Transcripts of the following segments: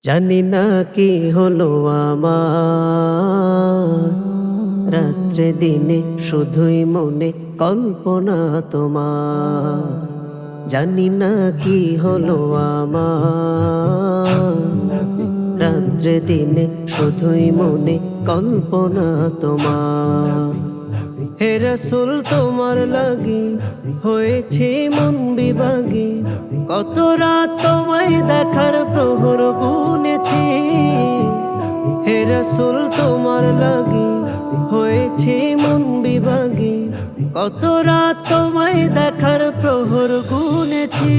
জানি না কি হলো আমার, রাত্রে দিনে শুধুই মনে কল্পনা তোমার। জানি না কি হলো আমার, রাত্রে দিনে শুধুই মনে কল্পনা তোমার। হে রাসূল তোমার লাগি হয়েছে মন বিভাগী, কত রাত তোমায় দেখার প্রহর গুনেছি। হে রাসূল তোমার লাগি হয়েছে মন বিভাগী, কত রাত তোমায় দেখার প্রহর গুনেছি।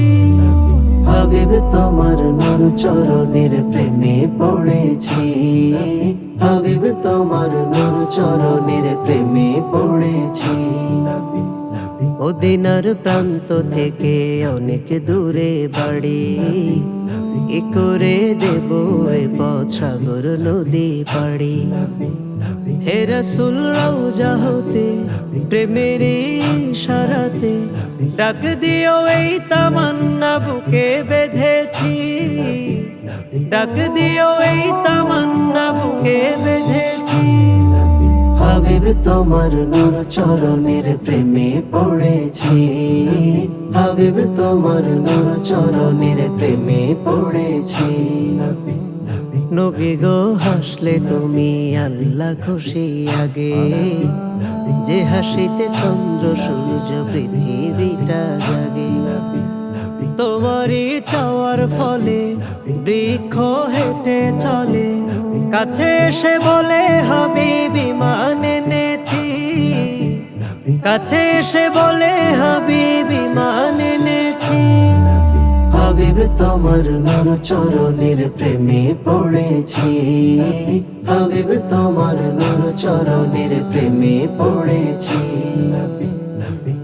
হাবিব তোমার নূর চরণের প্রেমে পড়েছি, হাবিব তোমার নূর চরণের প্রেমে পড়েছি। মদিনার প্রান্ত থেকে অনেক দূরে বাড়ি, কি করে দেব এ পথ সাগর নদী পাড়ি। হে রাসূল রওজা হতে প্রেমের ইশারাতে ডাক দিও এই তামান্না বুকে বেঁধেছি, ডাক দিও এই তামান্না বুকে বেঁধেছি। হাবিব তোমার নূর চরণের প্রেমে পড়েছি, হাবিব তোমার নূর চরণের প্রেমে পড়েছি। নবী গো হাসলে তুমি আল্লাহ খুশি আগে, যে হাসিতে চন্দ্র সূর্য পৃথিবীটা জাগে। তোমারই চাওয়ার ফলে বৃক্ষ হেঁটে চলে, কাছে এসে বলে হাবিব ঈমান এনেছি, কাছে এসে বলে হাবিব ঈমান এনেছি। হাবিব তোমার নূর চরণের প্রেমে পড়েছি, হাবিব তোমার নূর চরণের প্রেমে পড়েছি।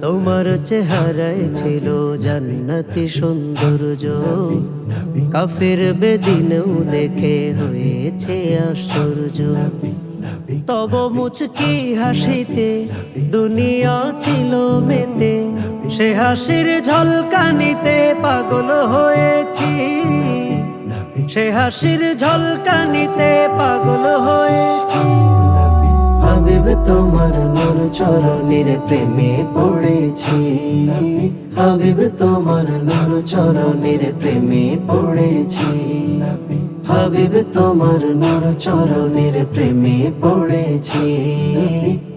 তোমার চেহারায় ছিল জান্নাতি সৌন্দর্য, কাফের বেদিনেও দেখে হয়েছে আশ্চর্য। তব মুচকি হাসিতে দুনিয়া ছিল মেতে, সে হাসির ঝলকানিতে পাগল হয়েছি, সে হাসির ঝলকানিতে পাগল হয়েছি। হাবিব তোমার নূর চরণের প্রেমে পড়েছি, হাবিব তোমার নূর চরণের প্রেমে পড়েছি। হাবিব তোমার নূর চরণের প্রেমে পড়েছি,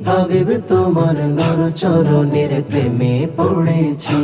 হাবিব তোমার নূর চরণের প্রেমে পড়েছি।